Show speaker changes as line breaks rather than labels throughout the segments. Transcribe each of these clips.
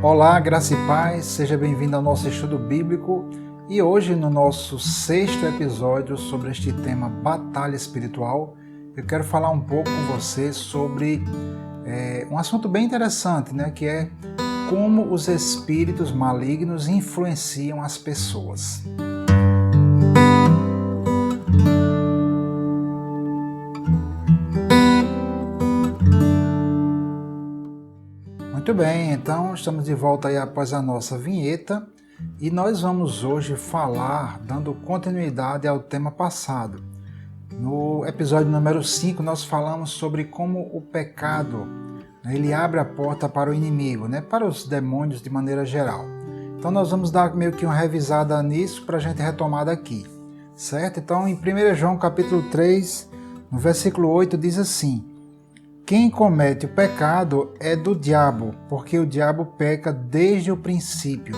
Olá, graça e paz, seja bem-vindo ao nosso estudo bíblico e hoje no nosso 6º episódio sobre este tema Batalha Espiritual, eu quero falar um pouco com você sobre um assunto bem interessante, né, que é como os espíritos malignos influenciam as pessoas. Muito bem, então estamos de volta aí após a nossa vinheta e nós vamos hoje falar, dando continuidade ao tema passado. No episódio número 5 nós falamos sobre como o pecado, ele abre a porta para o inimigo, para os demônios de maneira geral. Então nós vamos dar meio que uma revisada nisso para a gente retomar daqui, certo? Então em 1 João capítulo 3, no versículo 8 diz assim: quem comete o pecado é do diabo, porque o diabo peca desde o princípio.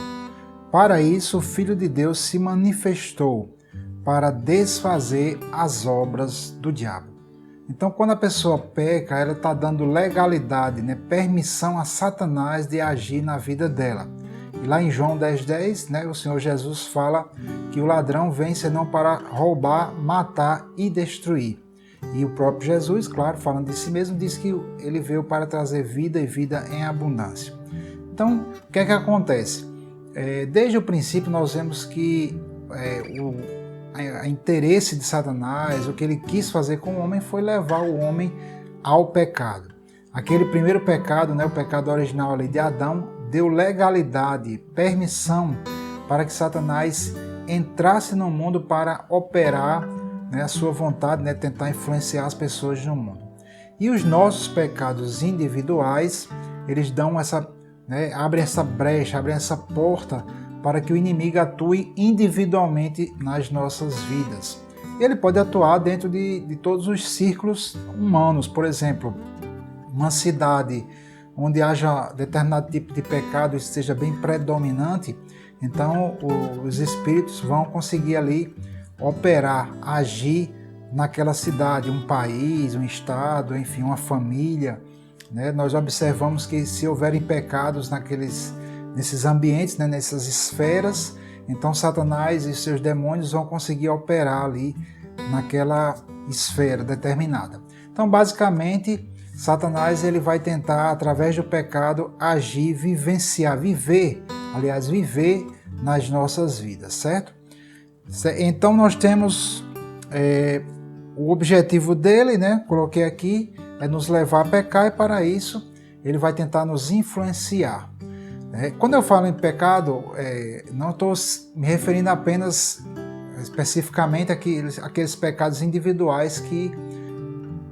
Para isso, o Filho de Deus se manifestou, para desfazer as obras do diabo. Então, quando a pessoa peca, ela está dando legalidade, permissão a Satanás de agir na vida dela. E lá em João 10:10, o Senhor Jesus fala que o ladrão vem senão para roubar, matar e destruir. E o próprio Jesus, claro, falando de si mesmo, diz que ele veio para trazer vida e vida em abundância. Então, o que é que acontece? Desde o princípio nós vemos que o interesse de Satanás, o que ele quis fazer com o homem foi levar o homem ao pecado. Aquele primeiro pecado, o pecado original ali de Adão, deu legalidade, permissão para que Satanás entrasse no mundo para operar a sua vontade, tentar influenciar as pessoas no mundo. E os nossos pecados individuais, eles dão abrem essa brecha, abrem essa porta para que o inimigo atue individualmente nas nossas vidas. E ele pode atuar dentro de todos os círculos humanos. Por exemplo, uma cidade onde haja determinado tipo de pecado esteja bem predominante, então os espíritos vão conseguir ali operar, agir naquela cidade, um país, um estado, enfim, uma família. Nós observamos que se houverem pecados nesses ambientes, nessas esferas, então Satanás e seus demônios vão conseguir operar ali naquela esfera determinada. Então, basicamente, Satanás ele vai tentar, através do pecado, agir, vivenciar, viver nas nossas vidas, certo? Então nós temos o objetivo dele, coloquei aqui, é nos levar a pecar, e para isso ele vai tentar nos influenciar. Quando eu falo em pecado, não estou me referindo apenas especificamente àqueles pecados individuais que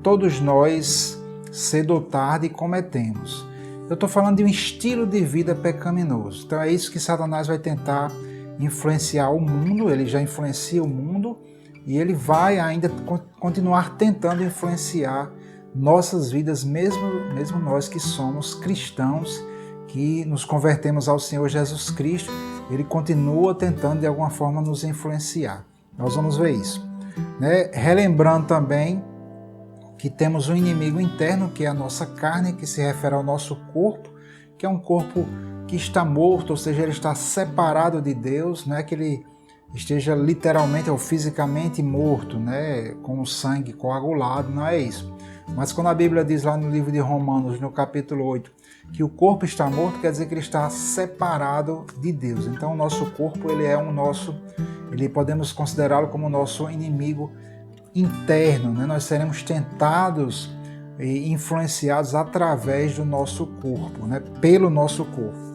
todos nós, cedo ou tarde, cometemos. Eu estou falando de um estilo de vida pecaminoso. Então é isso que Satanás vai tentar influenciar o mundo. Ele já influencia o mundo e ele vai ainda continuar tentando influenciar nossas vidas, mesmo nós que somos cristãos, que nos convertemos ao Senhor Jesus Cristo, ele continua tentando de alguma forma nos influenciar. Nós vamos ver isso. Relembrando também que temos um inimigo interno, que é a nossa carne, que se refere ao nosso corpo, que é um corpo que está morto, ou seja, ele está separado de Deus, não é que ele esteja literalmente ou fisicamente morto, com o sangue coagulado, não é isso. Mas quando a Bíblia diz lá no livro de Romanos, no capítulo 8, que o corpo está morto, quer dizer que ele está separado de Deus. Então o nosso corpo, ele podemos considerá-lo como o nosso inimigo interno, Nós seremos tentados e influenciados através do nosso corpo, pelo nosso corpo.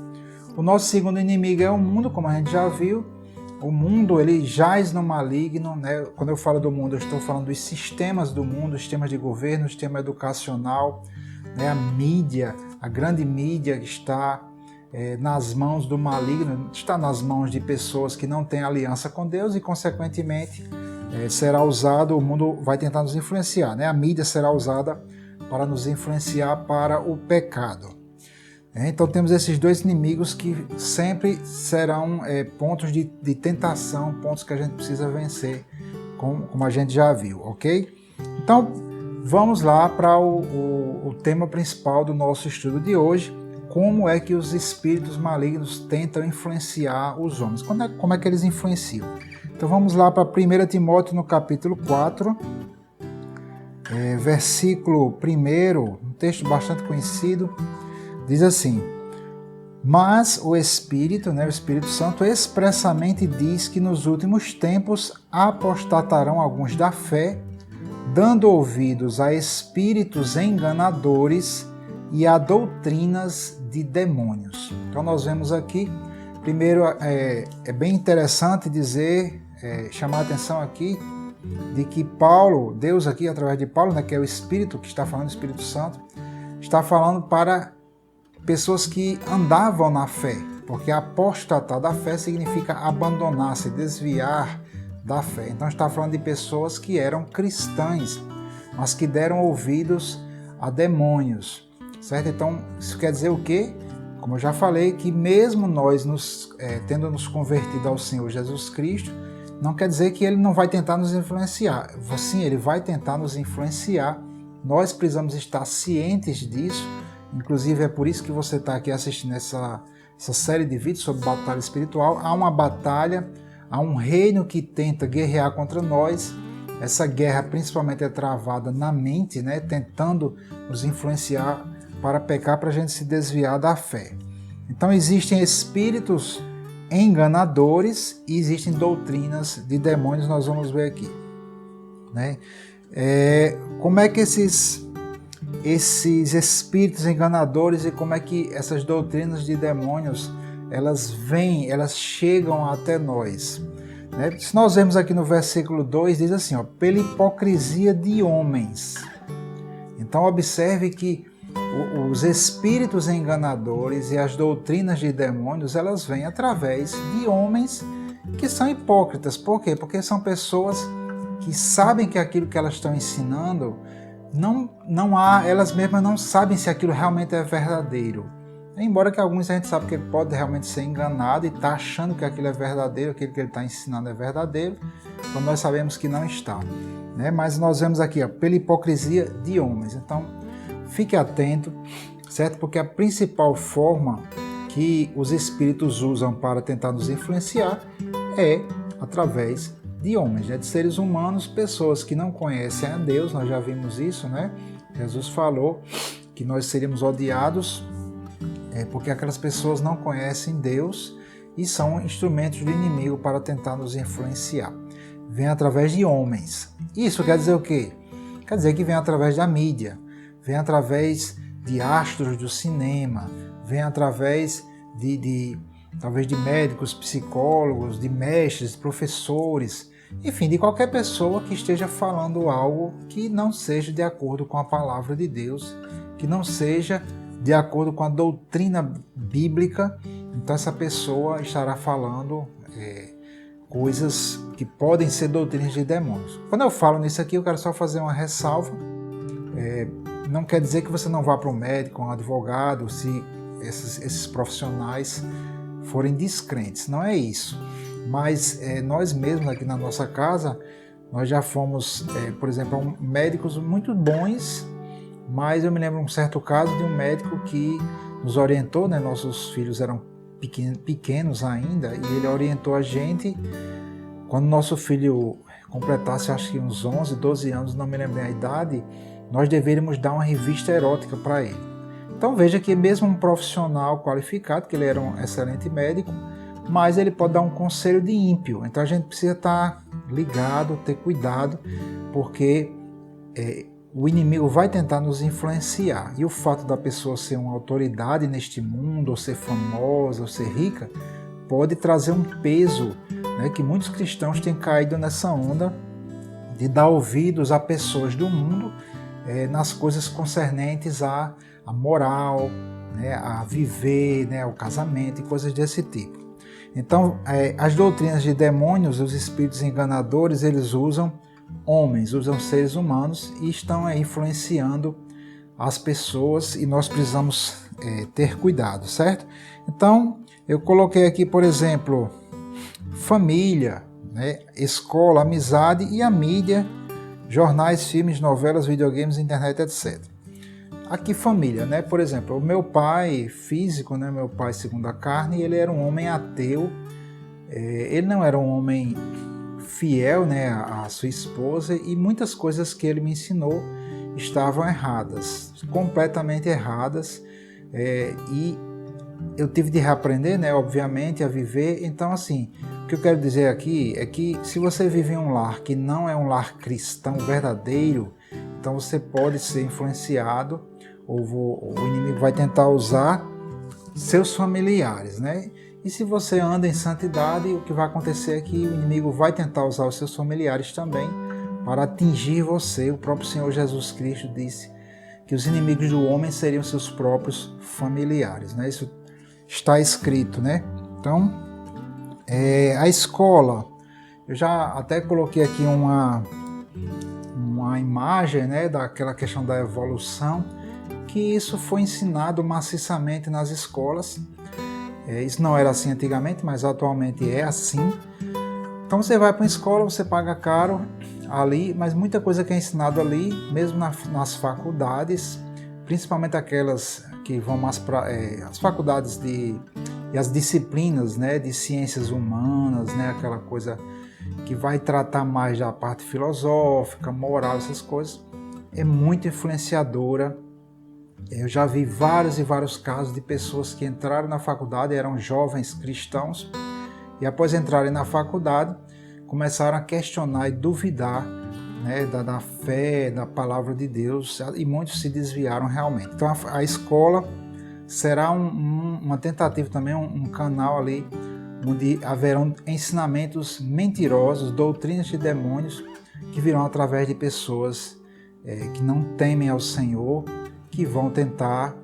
O nosso segundo inimigo é o mundo, como a gente já viu. O mundo, ele jaz no maligno, Quando eu falo do mundo, eu estou falando dos sistemas do mundo, sistemas de governo, sistema educacional, a mídia, a grande mídia que está nas mãos do maligno, está nas mãos de pessoas que não têm aliança com Deus e, consequentemente, será usado, o mundo vai tentar nos influenciar, A mídia será usada para nos influenciar para o pecado. Então temos esses dois inimigos que sempre serão pontos de tentação, pontos que a gente precisa vencer, como a gente já viu, ok? Então vamos lá para o tema principal do nosso estudo de hoje, como é que os espíritos malignos tentam influenciar os homens. Como é que eles influenciam? Então vamos lá para 1 Timóteo no capítulo 4, versículo 1, um texto bastante conhecido, diz assim: mas o Espírito, o Espírito Santo, expressamente diz que nos últimos tempos apostatarão alguns da fé, dando ouvidos a espíritos enganadores e a doutrinas de demônios. Então nós vemos aqui, primeiro é bem interessante dizer, chamar a atenção aqui, de que Paulo, Deus aqui através de Paulo, que é o Espírito que está falando, o Espírito Santo, está falando para pessoas que andavam na fé, porque apostatar da fé significa abandonar, se desviar da fé. Então está falando de pessoas que eram cristãs, mas que deram ouvidos a demônios, certo? Então isso quer dizer o quê? Como eu já falei, que mesmo nós tendo nos convertido ao Senhor Jesus Cristo, não quer dizer que Ele não vai tentar nos influenciar. Sim, Ele vai tentar nos influenciar. Nós precisamos estar cientes disso. Inclusive é por isso que você está aqui assistindo essa série de vídeos sobre batalha espiritual. Há uma batalha, há um reino que tenta guerrear contra nós. Essa guerra principalmente é travada na mente, tentando nos influenciar para pecar, para a gente se desviar da fé. Então existem espíritos enganadores e existem doutrinas de demônios, nós vamos ver aqui. Como é que esses espíritos enganadores e como é que essas doutrinas de demônios elas chegam até nós? Se nós vemos aqui no versículo 2, diz assim, pela hipocrisia de homens. Então observe que os espíritos enganadores e as doutrinas de demônios, elas vêm através de homens que são hipócritas. Por quê? Porque são pessoas que sabem que aquilo que elas estão ensinando, elas mesmas não sabem se aquilo realmente é verdadeiro. Embora que alguns a gente sabe que ele pode realmente ser enganado e está achando que aquilo é verdadeiro, aquilo que ele está ensinando é verdadeiro, quando nós sabemos que não está. Mas nós vemos aqui, pela hipocrisia de homens. Então, fique atento, certo? Porque a principal forma que os espíritos usam para tentar nos influenciar é através de homens, de seres humanos, pessoas que não conhecem a Deus. Nós já vimos isso, Jesus falou que nós seríamos odiados porque aquelas pessoas não conhecem Deus e são instrumentos do inimigo para tentar nos influenciar. Vem através de homens. Isso quer dizer o quê? Quer dizer que vem através da mídia, vem através de astros do cinema, vem através talvez de médicos, psicólogos, de mestres, professores, enfim, de qualquer pessoa que esteja falando algo que não seja de acordo com a palavra de Deus, que não seja de acordo com a doutrina bíblica. Então essa pessoa estará falando coisas que podem ser doutrinas de demônios. Quando eu falo nisso aqui, eu quero só fazer uma ressalva. Não quer dizer que você não vá para um médico, um advogado, se esses profissionais forem descrentes. Não é isso. Mas nós mesmos aqui na nossa casa, nós já fomos, por exemplo, médicos muito bons, mas eu me lembro um certo caso de um médico que nos orientou, nossos filhos eram pequenos ainda, e ele orientou a gente, quando nosso filho completasse acho que uns 11, 12 anos, não me lembro a idade, nós deveríamos dar uma revista erótica para ele. Então veja que mesmo um profissional qualificado, que ele era um excelente médico, mas ele pode dar um conselho de ímpio. Então a gente precisa estar ligado, ter cuidado, porque o inimigo vai tentar nos influenciar. E o fato da pessoa ser uma autoridade neste mundo, ou ser famosa, ou ser rica, pode trazer um peso, que muitos cristãos têm caído nessa onda de dar ouvidos a pessoas do mundo nas coisas concernentes à moral, a viver, ao casamento e coisas desse tipo. Então, as doutrinas de demônios, os espíritos enganadores, eles usam homens, usam seres humanos e estão influenciando as pessoas, e nós precisamos ter cuidado, certo? Então, eu coloquei aqui, por exemplo, família, escola, amizade e a mídia, jornais, filmes, novelas, videogames, internet, etc. aqui família, né? Por exemplo, o meu pai físico, né? Meu pai segundo a carne, ele era um homem ateu. Ele não era um homem fiel, né, à sua esposa, e muitas coisas que ele me ensinou estavam erradas, completamente erradas, e eu tive de reaprender, né, obviamente, a viver. Então, assim, o que eu quero dizer aqui é que se você vive em um lar que não é um lar cristão verdadeiro, então você pode ser influenciado, ou o inimigo vai tentar usar seus familiares, né? E se você anda em santidade, o que vai acontecer é que o inimigo vai tentar usar os seus familiares também para atingir você. O próprio Senhor Jesus Cristo disse que os inimigos do homem seriam seus próprios familiares, né? Isso está escrito, né? Então, a escola, eu já até coloquei aqui uma imagem, né, daquela questão da evolução, que isso foi ensinado maciçamente nas escolas. Isso não era assim antigamente, mas atualmente é assim. Então você vai para uma escola, você paga caro ali, mas muita coisa que é ensinado ali, mesmo nas faculdades, principalmente aquelas que vão mais para as faculdades e as disciplinas, né, de ciências humanas, né, aquela coisa que vai tratar mais da parte filosófica, moral, essas coisas, é muito influenciadora. Eu já vi vários e vários casos de pessoas que entraram na faculdade, eram jovens cristãos, e após entrarem na faculdade, começaram a questionar e duvidar, né, da fé, da palavra de Deus, e muitos se desviaram realmente. Então a escola será uma tentativa também, um canal ali, onde haverão ensinamentos mentirosos, doutrinas de demônios, que virão através de pessoas que não temem ao Senhor, que vão tentar,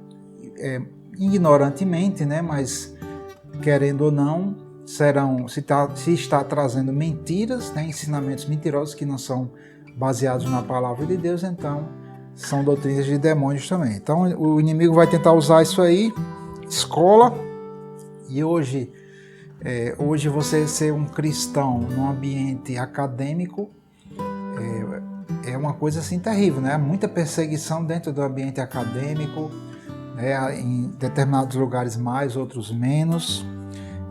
ignorantemente, né, mas querendo ou não, se está trazendo mentiras, né, ensinamentos mentirosos que não são baseados na palavra de Deus, então são doutrinas de demônios também. Então o inimigo vai tentar usar isso aí, escola, e hoje você ser um cristão num ambiente acadêmico é uma coisa assim terrível, né? Há muita perseguição dentro do ambiente acadêmico, né? Em determinados lugares mais, outros menos.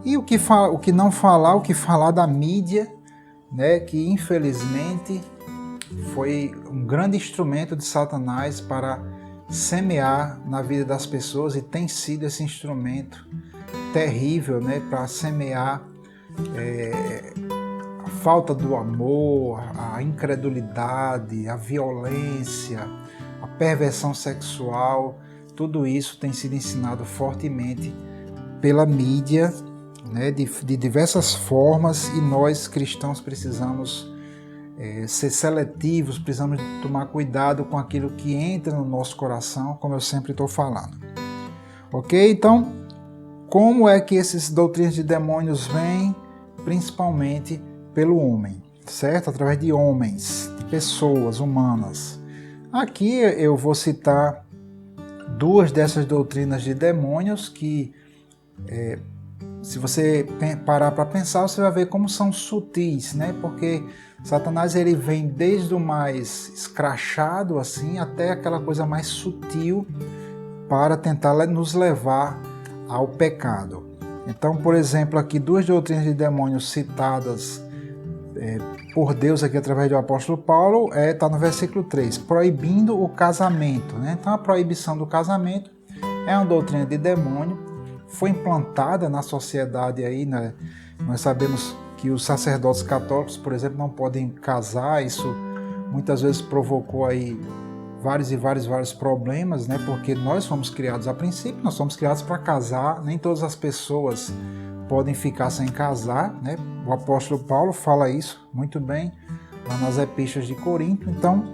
E o que falar da mídia, né? Que infelizmente foi um grande instrumento de Satanás para semear na vida das pessoas, e tem sido esse instrumento terrível, né? Para semear a falta do amor, a incredulidade, a violência, a perversão sexual. Tudo isso tem sido ensinado fortemente pela mídia, né, de diversas formas, e nós cristãos precisamos ser seletivos, precisamos tomar cuidado com aquilo que entra no nosso coração, como eu sempre estou falando. Ok? Então, como é que esses doutrinas de demônios vêm? Principalmente pelo homem, certo? Através de homens, de pessoas humanas. Aqui eu vou citar duas dessas doutrinas de demônios que, se você parar para pensar, você vai ver como são sutis, né? Porque Satanás ele vem desde o mais escrachado assim até aquela coisa mais sutil para tentar nos levar ao pecado. Então, por exemplo, aqui duas doutrinas de demônios citadas por Deus aqui através do apóstolo Paulo, está no versículo 3, proibindo o casamento, né? Então a proibição do casamento é uma doutrina de demônio, foi implantada na sociedade aí, né? Nós sabemos que os sacerdotes católicos, por exemplo, não podem casar. Isso muitas vezes provocou aí vários problemas, né? Porque nós fomos criados a princípio, nós somos criados para casar, nem todas as pessoas podem ficar sem casar, né? O apóstolo Paulo fala isso muito bem lá nas epístolas de Corinto. Então,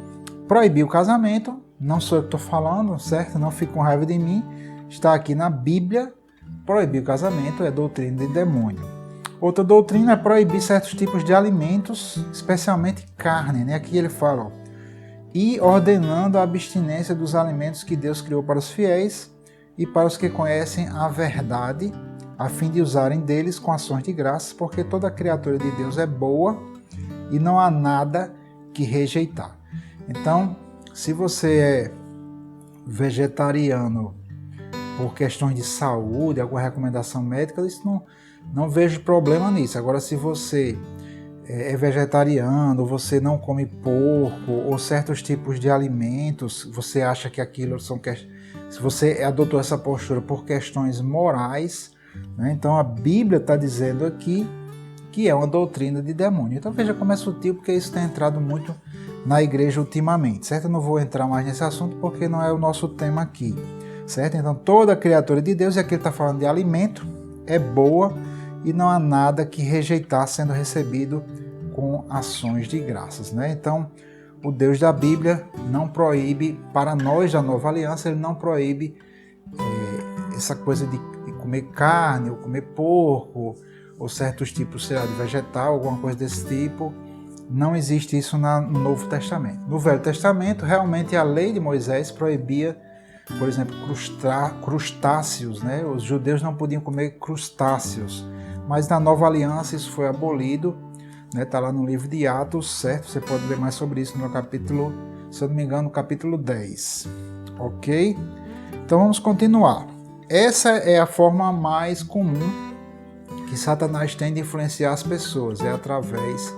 proibir o casamento, não sou eu que estou falando, certo? Não fique com raiva de mim, está aqui na Bíblia. Proibir o casamento é doutrina de demônio. Outra doutrina é proibir certos tipos de alimentos, especialmente carne, né? Aqui ele fala, ó, e ordenando a abstinência dos alimentos que Deus criou para os fiéis e para os que conhecem a verdade, a fim de usarem deles com ações de graças, porque toda criatura de Deus é boa e não há nada que rejeitar. Então, se você vegetariano por questões de saúde, alguma recomendação médica, isso não vejo problema nisso. Agora, se você é vegetariano, você não come porco ou certos tipos de alimentos, você acha que aquilo são se você adotou essa postura por questões morais, né, então a Bíblia está dizendo aqui que é uma doutrina de demônio. Então veja como é sutil, porque isso tem entrado muito na igreja ultimamente, certo? Eu não vou entrar mais nesse assunto porque não é o nosso tema aqui, certo? Então toda criatura de Deus, e aqui ele está falando de alimento, é boa e não há nada que rejeitar sendo recebido com ações de graças, né? Então o Deus da Bíblia não proíbe, para nós da Nova Aliança, ele não proíbe essa coisa de comer carne, ou comer porco, ou certos tipos, sei lá, de vegetal, alguma coisa desse tipo. Não existe isso no Novo Testamento. No Velho Testamento, realmente a lei de Moisés proibia, por exemplo, crustáceos, né? Os judeus não podiam comer crustáceos, mas na Nova Aliança isso foi abolido, né? Está lá no livro de Atos, certo? Você pode ler mais sobre isso no capítulo, se eu não me engano, no capítulo 10. Ok? Então vamos continuar. Essa é a forma mais comum que Satanás tem de influenciar as pessoas, é através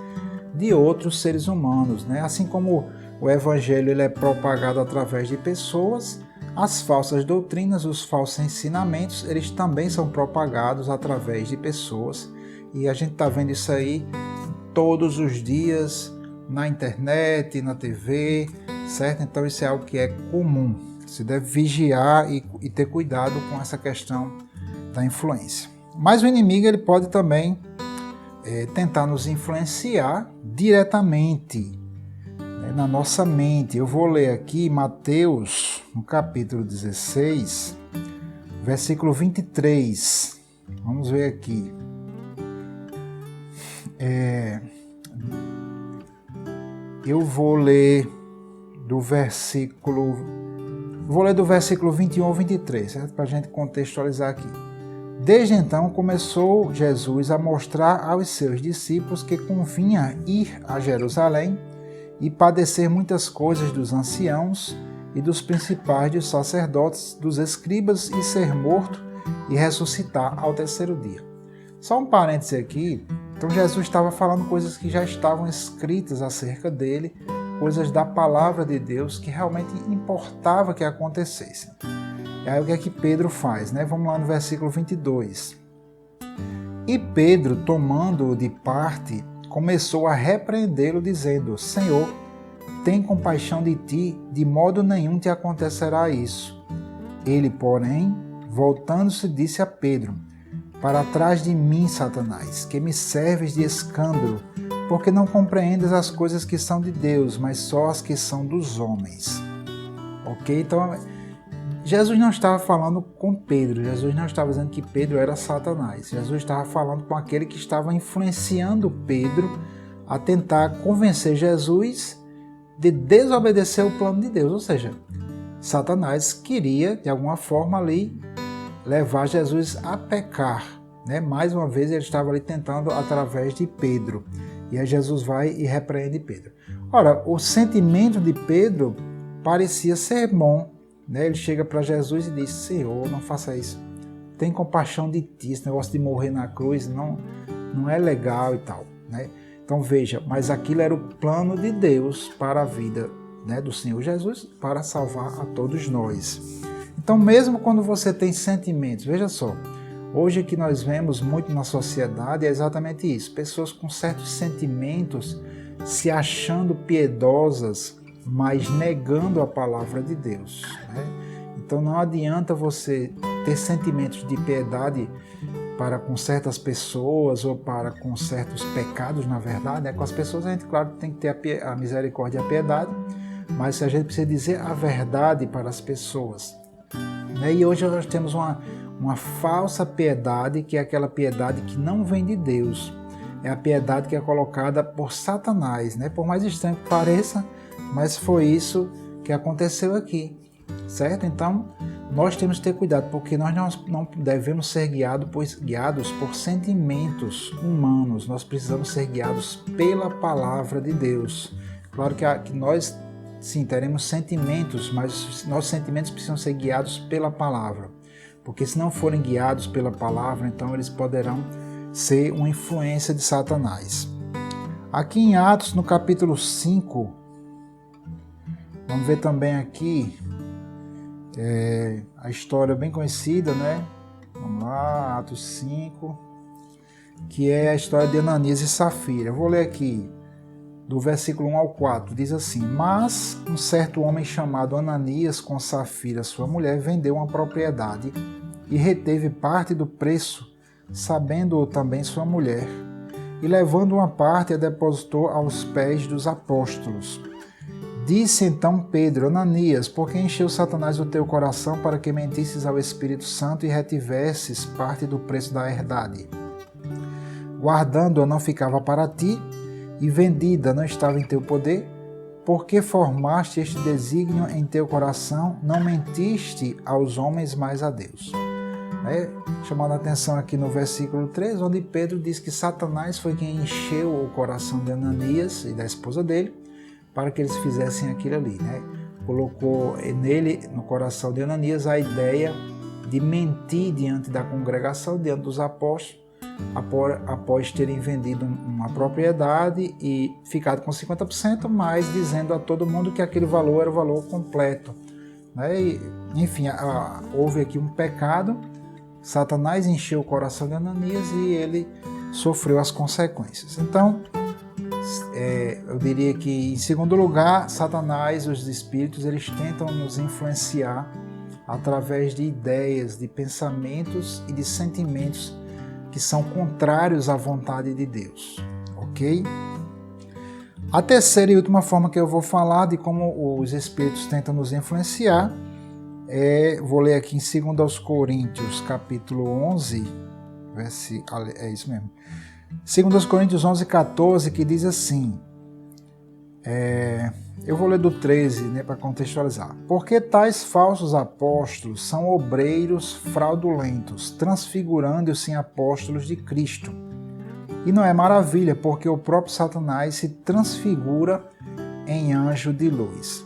de outros seres humanos, né? Assim como o evangelho ele é propagado através de pessoas, as falsas doutrinas, os falsos ensinamentos, eles também são propagados através de pessoas, e a gente está vendo isso aí todos os dias na internet, na TV, certo? Então isso é algo que é comum. Você deve vigiar e ter cuidado com essa questão da influência. Mas o inimigo ele pode também tentar nos influenciar diretamente, né, na nossa mente. Eu vou ler aqui Mateus, no capítulo 16, versículo 23. Vamos ver aqui. Eu vou ler do versículo 21 ao 23, certo? Para a gente contextualizar aqui. Desde então começou Jesus a mostrar aos seus discípulos que convinha ir a Jerusalém e padecer muitas coisas dos anciãos e dos principais dos sacerdotes, dos escribas, e ser morto e ressuscitar ao terceiro dia. Só um parêntese aqui. Então Jesus estava falando coisas que já estavam escritas acerca dele, coisas da palavra de Deus que realmente importava que acontecessem. E aí o que é que Pedro faz, né? Vamos lá no versículo 22. E Pedro, tomando-o de parte, começou a repreendê-lo, dizendo: Senhor, tem compaixão de ti, de modo nenhum te acontecerá isso. Ele, porém, voltando-se, disse a Pedro: Para trás de mim, Satanás, que me serves de escândalo, porque não compreendes as coisas que são de Deus, mas só as que são dos homens. Ok? Então, Jesus não estava falando com Pedro, Jesus não estava dizendo que Pedro era Satanás. Jesus estava falando com aquele que estava influenciando Pedro a tentar convencer Jesus de desobedecer o plano de Deus. Ou seja, Satanás queria, de alguma forma ali, levar Jesus a pecar, né? Mais uma vez ele estava ali tentando através de Pedro. E aí Jesus vai e repreende Pedro. Ora, o sentimento de Pedro parecia ser bom, né? Ele chega para Jesus e diz: Senhor, não faça isso. Tem compaixão de ti, esse negócio de morrer na cruz não é legal e tal, né? Então veja, mas aquilo era o plano de Deus para a vida, né, do Senhor Jesus, para salvar a todos nós. Então mesmo quando você tem sentimentos, veja só, hoje que nós vemos muito na sociedade é exatamente isso, pessoas com certos sentimentos se achando piedosas, mas negando a palavra de Deus, né? Então não adianta você ter sentimentos de piedade para com certas pessoas ou para com certos pecados, na verdade, né? Com as pessoas a gente, claro, tem que ter a misericórdia e a piedade, mas a gente precisa dizer a verdade para as pessoas, né? E hoje nós temos uma falsa piedade, que é aquela piedade que não vem de Deus, é a piedade que é colocada por Satanás, né? Por mais estranho que pareça, mas foi isso que aconteceu aqui, certo? Então, nós temos que ter cuidado, porque nós não devemos ser guiados por sentimentos humanos, nós precisamos ser guiados pela palavra de Deus. Claro que nós sim, teremos sentimentos, mas nossos sentimentos precisam ser guiados pela palavra. Porque se não forem guiados pela palavra, então eles poderão ser uma influência de Satanás. Aqui em Atos, no capítulo 5, vamos ver também aqui a história bem conhecida, né? Vamos lá, Atos 5, que é a história de Ananias e Safira. Eu vou ler aqui, do versículo 1 ao 4, diz assim: Mas um certo homem chamado Ananias, com Safira, sua mulher, vendeu uma propriedade e reteve parte do preço, sabendo-o também sua mulher, e levando uma parte a depositou aos pés dos apóstolos. Disse então Pedro: Ananias, por que encheu Satanás o teu coração para que mentisses ao Espírito Santo e retivesses parte do preço da herdade? Guardando-a não ficava para ti, e vendida não estava em teu poder? Por que formaste este desígnio em teu coração? Não mentiste aos homens, mas a Deus. Chamando a atenção aqui no versículo 3, onde Pedro diz que Satanás foi quem encheu o coração de Ananias e da esposa dele, para que eles fizessem aquilo ali, né? Colocou nele, no coração de Ananias, a ideia de mentir diante da congregação, diante dos apóstolos, após terem vendido uma propriedade e ficado com 50%, mas dizendo a todo mundo que aquele valor era o valor completo, né? E, enfim, houve aqui um pecado, Satanás encheu o coração de Ananias e ele sofreu as consequências. Então, eu diria que, em segundo lugar, Satanás, os espíritos, eles tentam nos influenciar através de ideias, de pensamentos e de sentimentos que são contrários à vontade de Deus, ok? A terceira e última forma que eu vou falar de como os espíritos tentam nos influenciar vou ler aqui em 2 Coríntios, capítulo 11, é isso mesmo, 2 Coríntios 11, 14, que diz assim, eu vou ler do 13, né, para contextualizar. Porque tais falsos apóstolos são obreiros fraudulentos, transfigurando-se em apóstolos de Cristo. E não é maravilha, porque o próprio Satanás se transfigura em anjo de luz.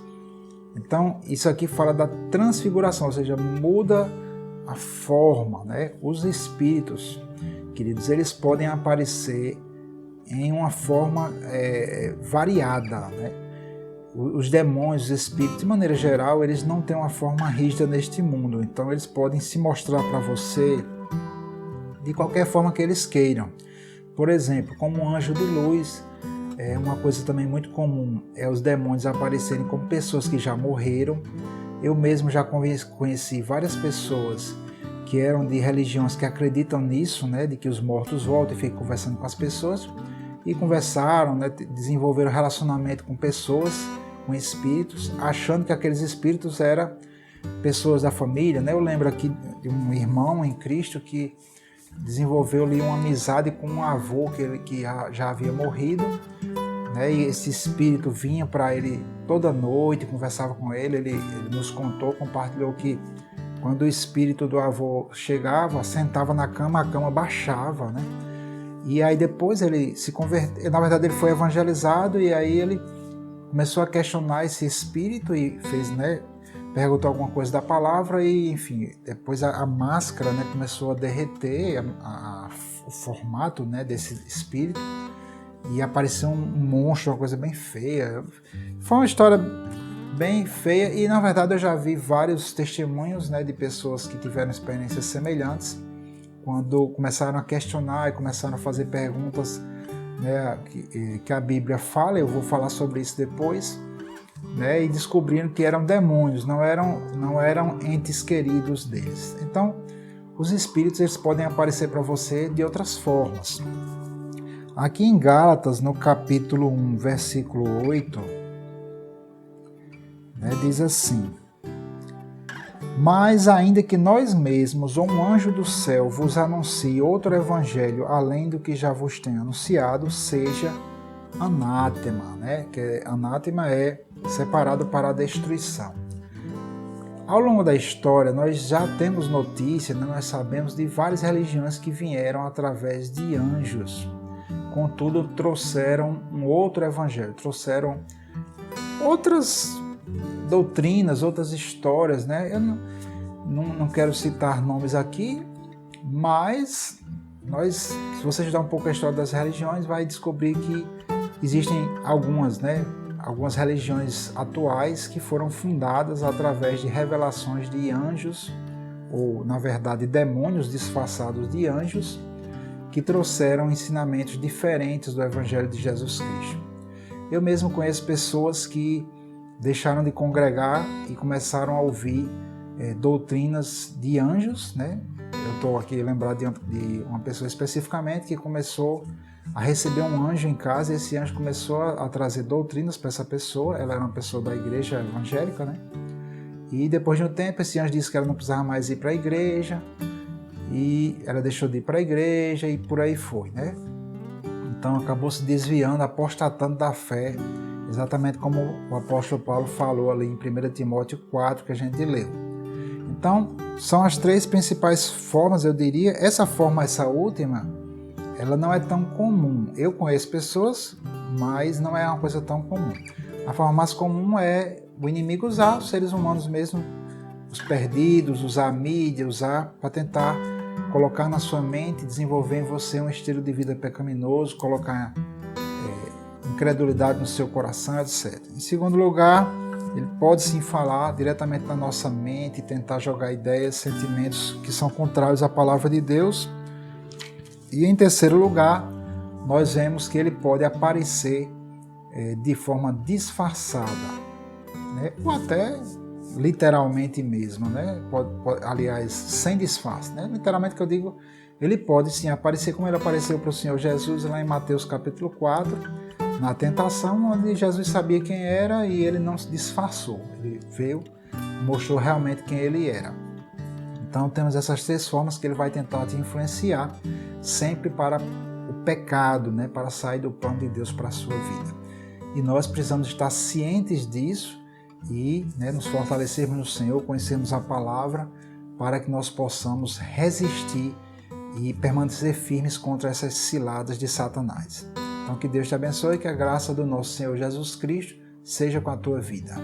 Então, isso aqui fala da transfiguração, ou seja, muda a forma, né? Os espíritos, queridos, eles podem aparecer em uma forma variada, né? Os demônios, os espíritos, de maneira geral, eles não têm uma forma rígida neste mundo. Então, eles podem se mostrar para você de qualquer forma que eles queiram. Por exemplo, como um anjo de luz, uma coisa também muito comum é os demônios aparecerem como pessoas que já morreram. Eu mesmo já conheci várias pessoas que eram de religiões que acreditam nisso, né, de que os mortos voltam, e ficam conversando com as pessoas, e conversaram, né, desenvolveram relacionamento com pessoas, com espíritos, achando que aqueles espíritos eram pessoas da família, né? Eu lembro aqui de um irmão em Cristo que desenvolveu ali uma amizade com um avô que já havia morrido, né? E esse espírito vinha para ele toda noite, conversava com ele, ele nos contou, compartilhou que quando o espírito do avô chegava, sentava na cama, a cama baixava, né? E aí depois ele se converteu, na verdade ele foi evangelizado, e aí ele começou a questionar esse espírito e fez, né, perguntou alguma coisa da palavra, e enfim, depois a máscara, né, começou a derreter o formato, né, desse espírito, e apareceu um monstro, uma coisa bem feia. Foi uma história bem feia, e na verdade eu já vi vários testemunhos, né, de pessoas que tiveram experiências semelhantes, quando começaram a questionar e começaram a fazer perguntas, né, que a Bíblia fala. Eu vou falar sobre isso depois, né, e descobriram que eram demônios, não eram entes queridos deles. Então, os espíritos, eles podem aparecer para você de outras formas. Aqui em Gálatas, no capítulo 1, versículo 8, né, diz assim: Mas ainda que nós mesmos ou um anjo do céu vos anuncie outro evangelho além do que já vos tenho anunciado, seja anátema, né? Que anátema é separado para a destruição. Ao longo da história, nós já temos notícia, né? Nós sabemos de várias religiões que vieram através de anjos. Contudo, trouxeram um outro evangelho, trouxeram outras doutrinas, outras histórias, né? Eu não quero citar nomes aqui, mas se você estudar um pouco a história das religiões, vai descobrir que existem algumas, né? Algumas religiões atuais que foram fundadas através de revelações de anjos, ou na verdade demônios disfarçados de anjos, que trouxeram ensinamentos diferentes do Evangelho de Jesus Cristo. Eu mesmo conheço pessoas que deixaram de congregar e começaram a ouvir doutrinas de anjos, né? Eu estou aqui lembrado de uma pessoa especificamente que começou a receber um anjo em casa, e esse anjo começou a trazer doutrinas para essa pessoa. Ela era uma pessoa da igreja evangélica, né? E depois de um tempo, esse anjo disse que ela não precisava mais ir para a igreja, e ela deixou de ir para a igreja e por aí foi, né? Então acabou se desviando, apostatando da fé, exatamente como o apóstolo Paulo falou ali em 1 Timóteo 4, que a gente leu. Então, são as três principais formas, eu diria. Essa forma, essa última, ela não é tão comum. Eu conheço pessoas, mas não é uma coisa tão comum. A forma mais comum é o inimigo usar os seres humanos mesmo, os perdidos, usar a mídia, usar para tentar colocar na sua mente, desenvolver em você um estilo de vida pecaminoso, colocar incredulidade no seu coração, etc. Em segundo lugar, ele pode sim falar diretamente na nossa mente, tentar jogar ideias, sentimentos que são contrários à palavra de Deus. E em terceiro lugar, nós vemos que ele pode aparecer de forma disfarçada, né? Ou até literalmente mesmo, né? Aliás, sem disfarce, né? Literalmente que eu digo, ele pode sim aparecer como ele apareceu para o Senhor Jesus lá em Mateus capítulo 4, na tentação, onde Jesus sabia quem era e ele não se disfarçou. Ele veio, mostrou realmente quem ele era. Então temos essas três formas que ele vai tentar te influenciar, sempre para o pecado, né? Para sair do plano de Deus para a sua vida. E nós precisamos estar cientes disso e, né, nos fortalecermos no Senhor, conhecermos a palavra, para que nós possamos resistir e permanecer firmes contra essas ciladas de Satanás. Então que Deus te abençoe e que a graça do nosso Senhor Jesus Cristo seja com a tua vida.